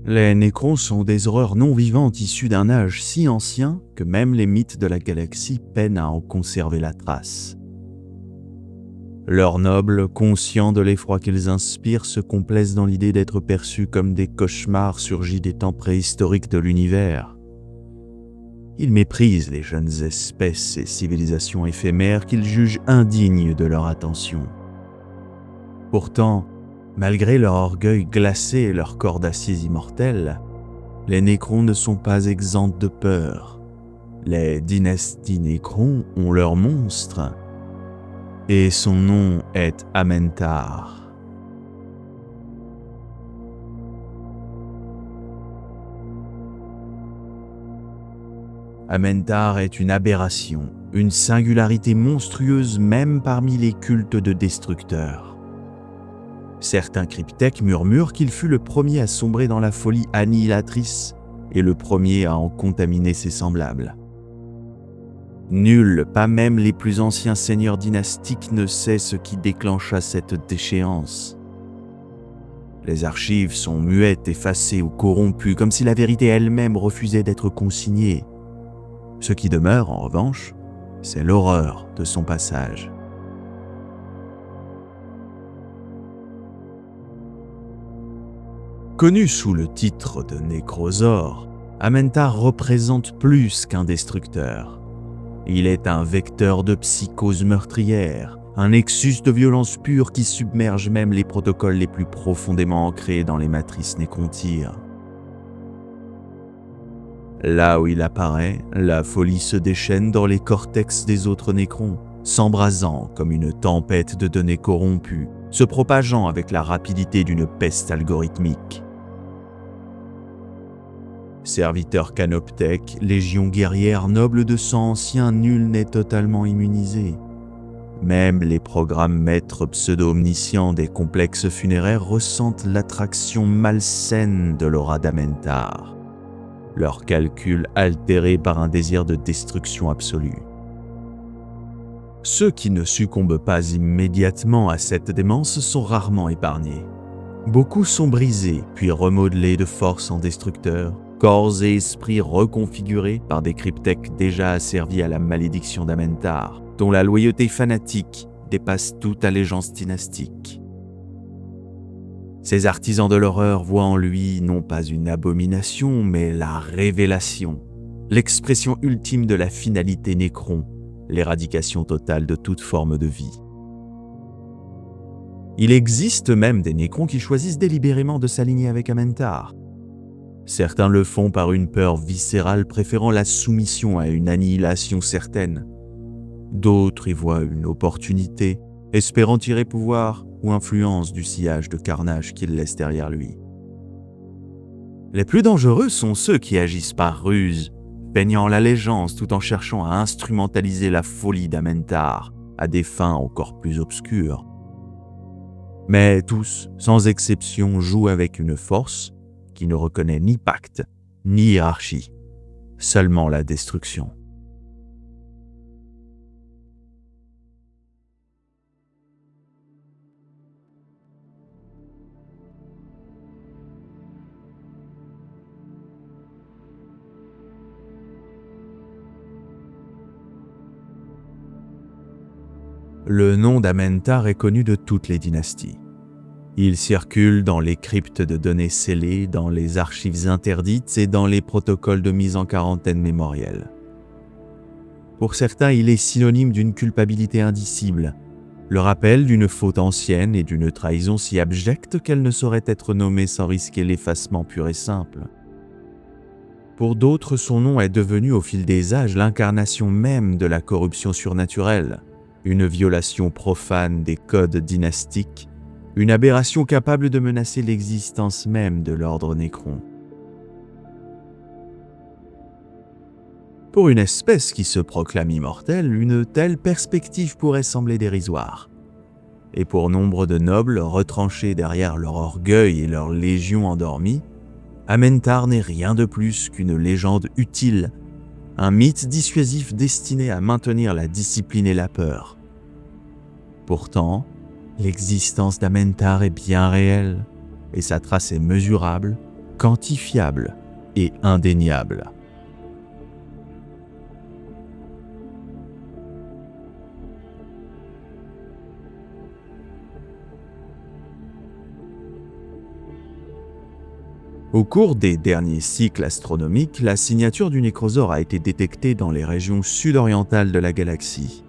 Les Nécrons sont des horreurs non vivantes issues d'un âge si ancien que même les mythes de la galaxie peinent à en conserver la trace. Leurs nobles, conscients de l'effroi qu'ils inspirent, se complaisent dans l'idée d'être perçus comme des cauchemars surgis des temps préhistoriques de l'univers. Ils méprisent les jeunes espèces et civilisations éphémères qu'ils jugent indignes de leur attention. Pourtant, malgré leur orgueil glacé et leur corps d'acier immortel, les Nécrons ne sont pas exempts de peur. Les dynasties Nécrons ont leur monstre, et son nom est Amentar. Amentar est une aberration, une singularité monstrueuse même parmi les cultes de destructeurs. Certains cryptèques murmurent qu'il fut le premier à sombrer dans la folie annihilatrice et le premier à en contaminer ses semblables. Nul, pas même les plus anciens seigneurs dynastiques, ne sait ce qui déclencha cette déchéance. Les archives sont muettes, effacées ou corrompues, comme si la vérité elle-même refusait d'être consignée. Ce qui demeure, en revanche, c'est l'horreur de son passage. Connu sous le titre de Nécrosaure, Amentar représente plus qu'un destructeur. Il est un vecteur de psychose meurtrière, un nexus de violence pure qui submerge même les protocoles les plus profondément ancrés dans les matrices nécrontyres. Là où il apparaît, la folie se déchaîne dans les cortex des autres Nécrons, s'embrasant comme une tempête de données corrompues, se propageant avec la rapidité d'une peste algorithmique. Serviteurs canoptèques, légions guerrières, nobles de sang ancien, nul n'est totalement immunisé. Même les programmes maîtres pseudo-omniscients des complexes funéraires ressentent l'attraction malsaine de l'aura d'Amentar, leur calcul altéré par un désir de destruction absolue. Ceux qui ne succombent pas immédiatement à cette démence sont rarement épargnés. Beaucoup sont brisés, puis remodelés de force en destructeurs, corps et esprits reconfigurés par des cryptèques déjà asservis à la malédiction d'Amentar, dont la loyauté fanatique dépasse toute allégeance dynastique. Ces artisans de l'horreur voient en lui non pas une abomination, mais la révélation, l'expression ultime de la finalité Nécron, l'éradication totale de toute forme de vie. Il existe même des Nécrons qui choisissent délibérément de s'aligner avec Amentar. Certains le font par une peur viscérale préférant la soumission à une annihilation certaine. D'autres y voient une opportunité, espérant tirer pouvoir ou influence du sillage de carnage qu'il laisse derrière lui. Les plus dangereux sont ceux qui agissent par ruse, peignant l'allégeance tout en cherchant à instrumentaliser la folie d'Amentar à des fins encore plus obscures. Mais tous, sans exception, jouent avec une force qui ne reconnaît ni pacte, ni hiérarchie, seulement la destruction. Le nom d'Amentar est connu de toutes les dynasties. Il circule dans les cryptes de données scellées, dans les archives interdites et dans les protocoles de mise en quarantaine mémorielle. Pour certains, il est synonyme d'une culpabilité indicible, le rappel d'une faute ancienne et d'une trahison si abjecte qu'elle ne saurait être nommée sans risquer l'effacement pur et simple. Pour d'autres, son nom est devenu au fil des âges l'incarnation même de la corruption surnaturelle, une violation profane des codes dynastiques, une aberration capable de menacer l'existence même de l'ordre Nécron. Pour une espèce qui se proclame immortelle, une telle perspective pourrait sembler dérisoire. Et pour nombre de nobles retranchés derrière leur orgueil et leur légion endormie, Amentar n'est rien de plus qu'une légende utile, un mythe dissuasif destiné à maintenir la discipline et la peur. Pourtant, l'existence d'Amentar est bien réelle, et sa trace est mesurable, quantifiable et indéniable. Au cours des derniers cycles astronomiques, la signature du nécrosaure a été détectée dans les régions sud-orientales de la galaxie.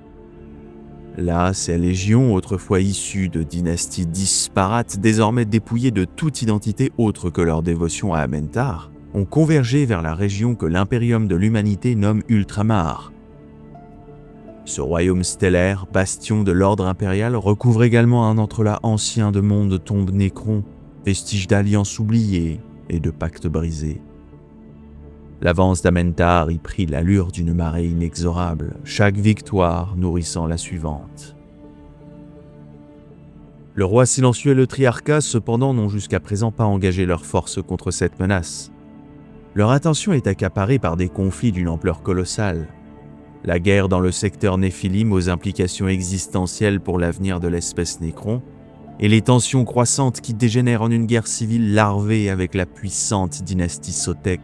Là, ces légions, autrefois issues de dynasties disparates, désormais dépouillées de toute identité autre que leur dévotion à Amentar, ont convergé vers la région que l'Impérium de l'Humanité nomme Ultramar. Ce royaume stellaire, bastion de l'ordre impérial, recouvre également un entrelac ancien de mondes tombes nécrons, vestiges d'alliances oubliées et de pactes brisés. L'avance d'Amentar y prit l'allure d'une marée inexorable, chaque victoire nourrissant la suivante. Le roi silencieux et le triarcat, cependant, n'ont jusqu'à présent pas engagé leurs forces contre cette menace. Leur attention est accaparée par des conflits d'une ampleur colossale. La guerre dans le secteur Néphilim aux implications existentielles pour l'avenir de l'espèce Nécron, et les tensions croissantes qui dégénèrent en une guerre civile larvée avec la puissante dynastie Sotek.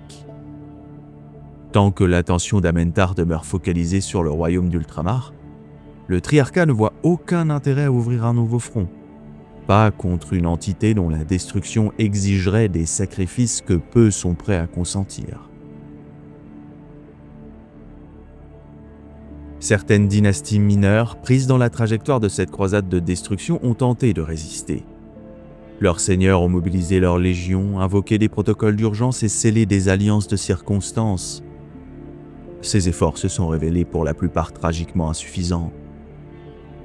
Tant que l'attention d'Amentar demeure focalisée sur le royaume d'Ultramar, le triarcat ne voit aucun intérêt à ouvrir un nouveau front. Pas contre une entité dont la destruction exigerait des sacrifices que peu sont prêts à consentir. Certaines dynasties mineures, prises dans la trajectoire de cette croisade de destruction, ont tenté de résister. Leurs seigneurs ont mobilisé leurs légions, invoqué des protocoles d'urgence et scellé des alliances de circonstances. Ces efforts se sont révélés pour la plupart tragiquement insuffisants.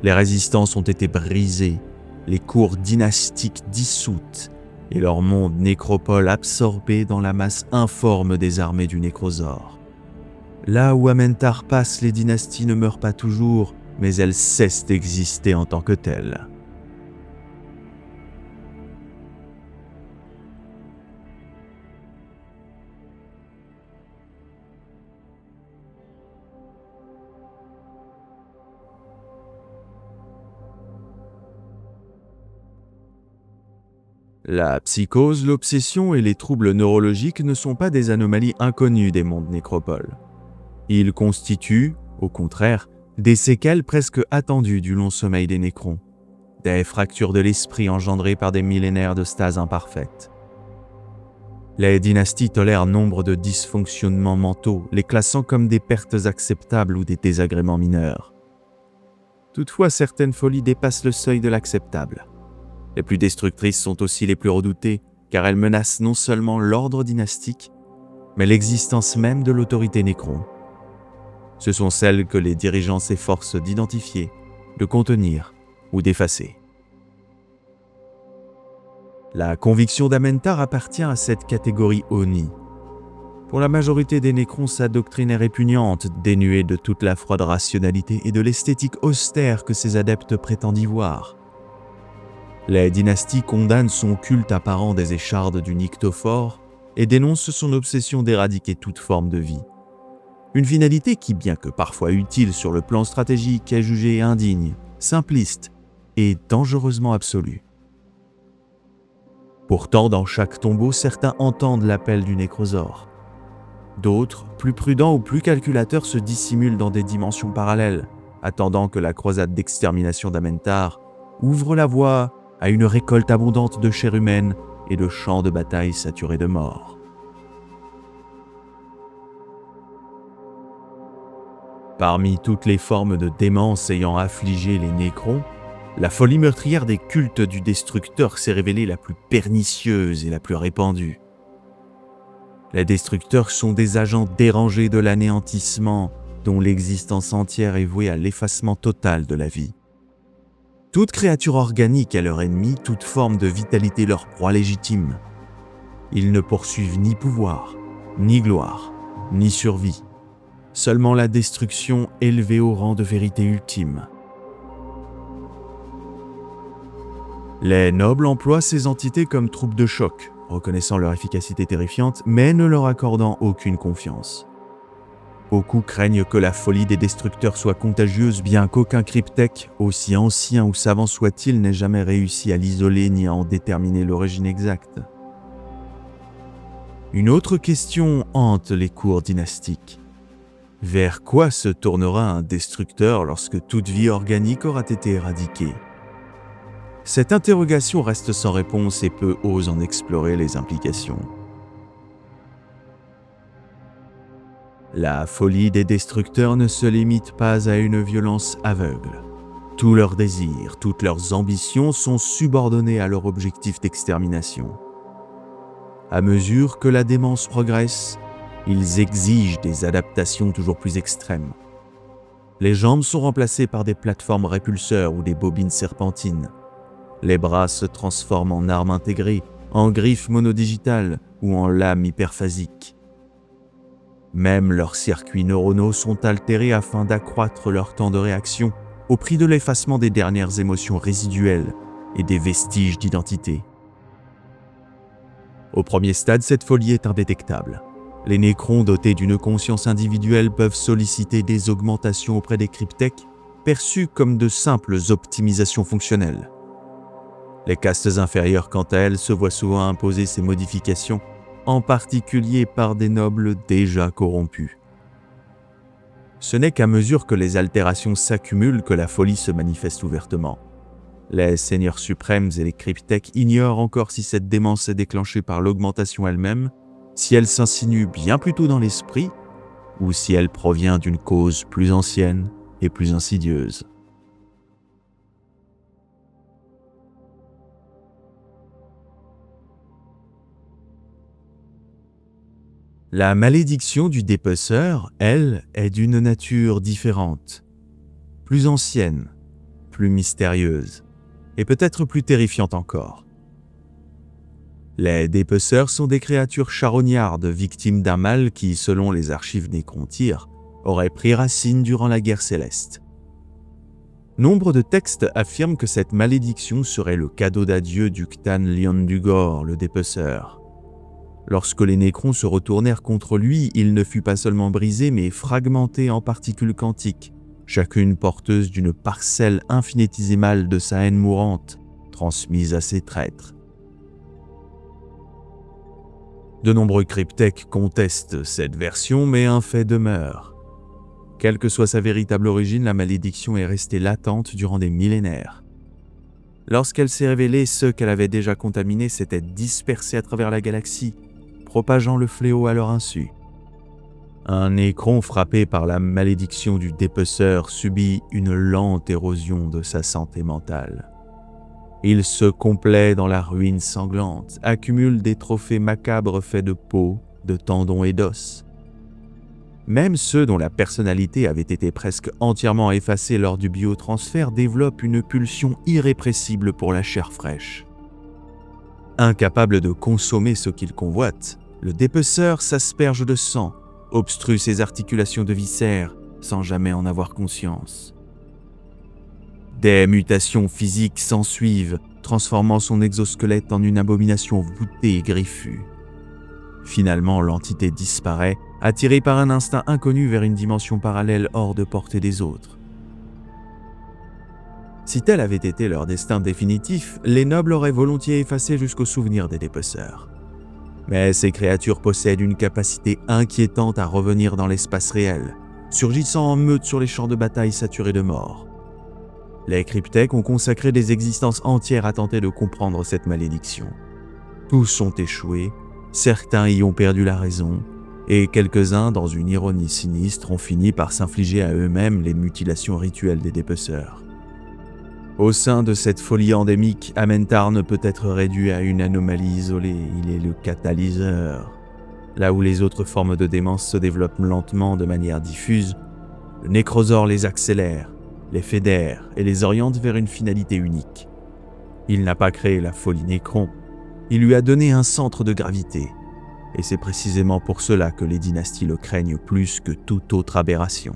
Les résistances ont été brisées, les cours dynastiques dissoutes et leur monde nécropole absorbé dans la masse informe des armées du nécrosaure. Là où Amentar passe, les dynasties ne meurent pas toujours, mais elles cessent d'exister en tant que telles. La psychose, l'obsession et les troubles neurologiques ne sont pas des anomalies inconnues des mondes nécropoles. Ils constituent, au contraire, des séquelles presque attendues du long sommeil des nécrons, des fractures de l'esprit engendrées par des millénaires de stase imparfaite. Les dynasties tolèrent nombre de dysfonctionnements mentaux, les classant comme des pertes acceptables ou des désagréments mineurs. Toutefois, certaines folies dépassent le seuil de l'acceptable. Les plus destructrices sont aussi les plus redoutées, car elles menacent non seulement l'ordre dynastique, mais l'existence même de l'autorité nécron. Ce sont celles que les dirigeants s'efforcent d'identifier, de contenir ou d'effacer. La conviction d'Amentar appartient à cette catégorie Oni. Pour la majorité des nécrons, sa doctrine est répugnante, dénuée de toute la froide rationalité et de l'esthétique austère que ses adeptes prétendent y voir. Les dynasties condamnent son culte apparent des échardes du nyctophore et dénoncent son obsession d'éradiquer toute forme de vie. Une finalité qui, bien que parfois utile sur le plan stratégique, est jugée indigne, simpliste et dangereusement absolue. Pourtant, dans chaque tombeau, certains entendent l'appel du nécrosaure. D'autres, plus prudents ou plus calculateurs, se dissimulent dans des dimensions parallèles, attendant que la croisade d'extermination d'Amentar ouvre la voie à une récolte abondante de chair humaine et de champs de bataille saturés de morts. Parmi toutes les formes de démence ayant affligé les nécrons, la folie meurtrière des cultes du destructeur s'est révélée la plus pernicieuse et la plus répandue. Les destructeurs sont des agents dérangés de l'anéantissement, dont l'existence entière est vouée à l'effacement total de la vie. Toute créature organique est leur ennemi, toute forme de vitalité leur proie légitime. Ils ne poursuivent ni pouvoir, ni gloire, ni survie. Seulement la destruction élevée au rang de vérité ultime. Les nobles emploient ces entités comme troupes de choc, reconnaissant leur efficacité terrifiante, mais ne leur accordant aucune confiance. Beaucoup craignent que la folie des destructeurs soit contagieuse, bien qu'aucun cryptèque, aussi ancien ou savant soit-il, n'ait jamais réussi à l'isoler ni à en déterminer l'origine exacte. Une autre question hante les cours dynastiques. Vers quoi se tournera un destructeur lorsque toute vie organique aura été éradiquée? Cette interrogation reste sans réponse et peu ose en explorer les implications. La folie des destructeurs ne se limite pas à une violence aveugle. Tous leurs désirs, toutes leurs ambitions sont subordonnés à leur objectif d'extermination. À mesure que la démence progresse, ils exigent des adaptations toujours plus extrêmes. Les jambes sont remplacées par des plateformes répulseurs ou des bobines serpentines. Les bras se transforment en armes intégrées, en griffes monodigitales ou en lames hyperphasiques. Même leurs circuits neuronaux sont altérés afin d'accroître leur temps de réaction au prix de l'effacement des dernières émotions résiduelles et des vestiges d'identité. Au premier stade, cette folie est indétectable. Les nécrons dotés d'une conscience individuelle peuvent solliciter des augmentations auprès des cryptèques, perçues comme de simples optimisations fonctionnelles. Les castes inférieures, quant à elles, se voient souvent imposer ces modifications, en particulier par des nobles déjà corrompus. Ce n'est qu'à mesure que les altérations s'accumulent que la folie se manifeste ouvertement. Les seigneurs suprêmes et les cryptèques ignorent encore si cette démence est déclenchée par l'augmentation elle-même, si elle s'insinue bien plus tôt dans l'esprit, ou si elle provient d'une cause plus ancienne et plus insidieuse. La malédiction du dépeceur, elle, est d'une nature différente, plus ancienne, plus mystérieuse, et peut-être plus terrifiante encore. Les dépeceurs sont des créatures charognardes, victimes d'un mal qui, selon les archives nécrontyres, aurait pris racine durant la guerre céleste. Nombre de textes affirment que cette malédiction serait le cadeau d'adieu du Cthulhu Liandugor, le dépeceur. Lorsque les nécrons se retournèrent contre lui, il ne fut pas seulement brisé, mais fragmenté en particules quantiques, chacune porteuse d'une parcelle infinitésimale de sa haine mourante, transmise à ses traîtres. De nombreux cryptèques contestent cette version, mais un fait demeure. Quelle que soit sa véritable origine, la malédiction est restée latente durant des millénaires. Lorsqu'elle s'est révélée, ceux qu'elle avait déjà contaminés s'étaient dispersés à travers la galaxie, propageant le fléau à leur insu. Un nécron frappé par la malédiction du dépeceur subit une lente érosion de sa santé mentale. Il se complaît dans la ruine sanglante, accumule des trophées macabres faits de peau, de tendons et d'os. Même ceux dont la personnalité avait été presque entièrement effacée lors du biotransfert développent une pulsion irrépressible pour la chair fraîche. Incapable de consommer ce qu'il convoite, le dépeceur s'asperge de sang, obstrue ses articulations de viscères sans jamais en avoir conscience. Des mutations physiques s'ensuivent, transformant son exosquelette en une abomination voûtée et griffue. Finalement, l'entité disparaît, attirée par un instinct inconnu vers une dimension parallèle hors de portée des autres. Si tel avait été leur destin définitif, les nobles auraient volontiers effacé jusqu'au souvenir des dépeceurs. Mais ces créatures possèdent une capacité inquiétante à revenir dans l'espace réel, surgissant en meute sur les champs de bataille saturés de morts. Les cryptèques ont consacré des existences entières à tenter de comprendre cette malédiction. Tous ont échoué, certains y ont perdu la raison, et quelques-uns, dans une ironie sinistre, ont fini par s'infliger à eux-mêmes les mutilations rituelles des dépeceurs. Au sein de cette folie endémique, Amentar ne peut être réduit à une anomalie isolée, il est le catalyseur. Là où les autres formes de démence se développent lentement de manière diffuse, le nécrosaure les accélère, les fédère et les oriente vers une finalité unique. Il n'a pas créé la folie nécron, il lui a donné un centre de gravité, et c'est précisément pour cela que les dynasties le craignent plus que toute autre aberration.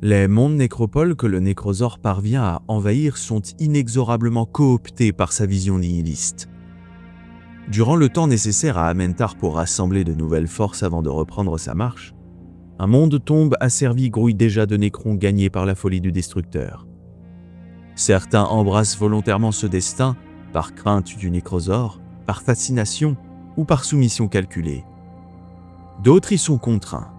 Les mondes nécropoles que le nécrosaure parvient à envahir sont inexorablement cooptés par sa vision nihiliste. Durant le temps nécessaire à Amentar pour rassembler de nouvelles forces avant de reprendre sa marche, un monde tombe asservi grouille déjà de Nécrons gagnés par la folie du destructeur. Certains embrassent volontairement ce destin, par crainte du nécrosaure, par fascination ou par soumission calculée. D'autres y sont contraints.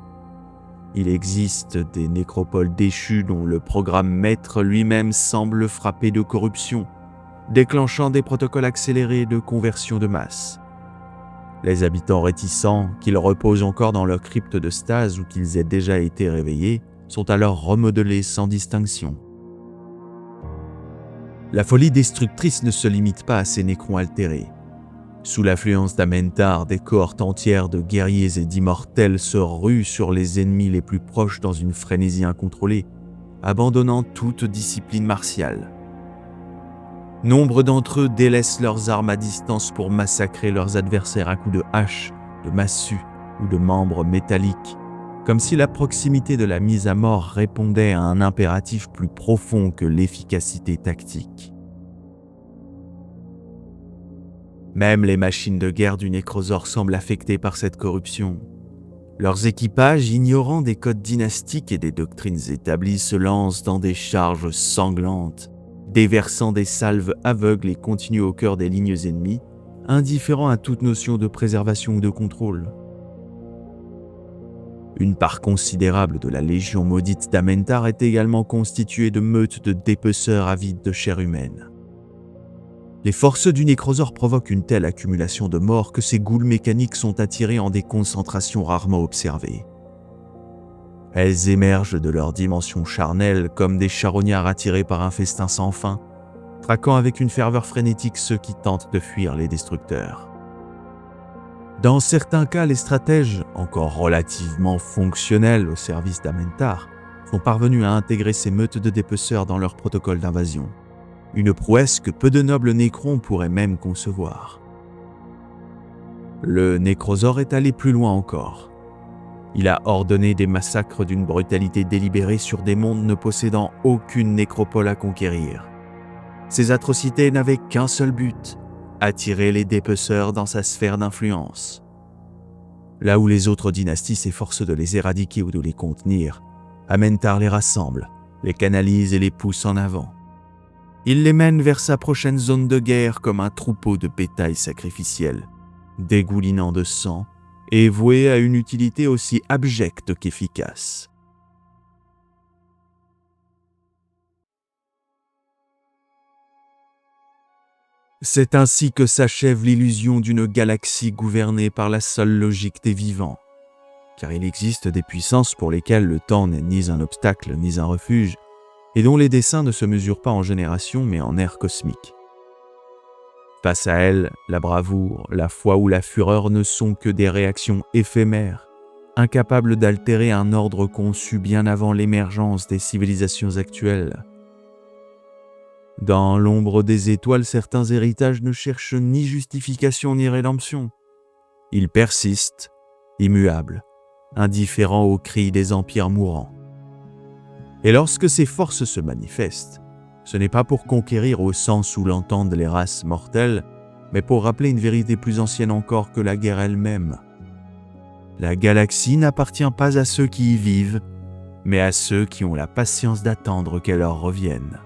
Il existe des nécropoles déchues dont le programme maître lui-même semble frappé de corruption, déclenchant des protocoles accélérés de conversion de masse. Les habitants réticents, qu'ils reposent encore dans leur crypte de stase ou qu'ils aient déjà été réveillés, sont alors remodelés sans distinction. La folie destructrice ne se limite pas à ces nécrons altérés. Sous l'affluence d'Amentar, des cohortes entières de guerriers et d'immortels se ruent sur les ennemis les plus proches dans une frénésie incontrôlée, abandonnant toute discipline martiale. Nombre d'entre eux délaissent leurs armes à distance pour massacrer leurs adversaires à coups de hache, de massue ou de membres métalliques, comme si la proximité de la mise à mort répondait à un impératif plus profond que l'efficacité tactique. Même les machines de guerre du nécrosaure semblent affectées par cette corruption. Leurs équipages, ignorant des codes dynastiques et des doctrines établies, se lancent dans des charges sanglantes, déversant des salves aveugles et continuent au cœur des lignes ennemies, indifférents à toute notion de préservation ou de contrôle. Une part considérable de la Légion maudite d'Amentar est également constituée de meutes de dépeceurs avides de chair humaine. Les forces du nécrosaure provoquent une telle accumulation de morts que ces goules mécaniques sont attirées en des concentrations rarement observées. Elles émergent de leur dimension charnelle comme des charognards attirés par un festin sans fin, traquant avec une ferveur frénétique ceux qui tentent de fuir les destructeurs. Dans certains cas, les stratèges, encore relativement fonctionnels au service d'Amentar, sont parvenus à intégrer ces meutes de dépeceurs dans leur protocole d'invasion. Une prouesse que peu de nobles nécrons pourraient même concevoir. Le nécrosaure est allé plus loin encore. Il a ordonné des massacres d'une brutalité délibérée sur des mondes ne possédant aucune nécropole à conquérir. Ces atrocités n'avaient qu'un seul but, attirer les dépeceurs dans sa sphère d'influence. Là où les autres dynasties s'efforcent de les éradiquer ou de les contenir, Amentar les rassemble, les canalise et les pousse en avant. Il les mène vers sa prochaine zone de guerre comme un troupeau de bétail sacrificiel, dégoulinant de sang et voué à une utilité aussi abjecte qu'efficace. C'est ainsi que s'achève l'illusion d'une galaxie gouvernée par la seule logique des vivants, car il existe des puissances pour lesquelles le temps n'est ni un obstacle ni un refuge, et dont les desseins ne se mesurent pas en générations mais en ère cosmique. Face à elles, la bravoure, la foi ou la fureur ne sont que des réactions éphémères, incapables d'altérer un ordre conçu bien avant l'émergence des civilisations actuelles. Dans l'ombre des étoiles, certains héritages ne cherchent ni justification ni rédemption. Ils persistent, immuables, indifférents aux cris des empires mourants. Et lorsque ces forces se manifestent, ce n'est pas pour conquérir au sens où l'entendent les races mortelles, mais pour rappeler une vérité plus ancienne encore que la guerre elle-même. La galaxie n'appartient pas à ceux qui y vivent, mais à ceux qui ont la patience d'attendre qu'elle leur revienne.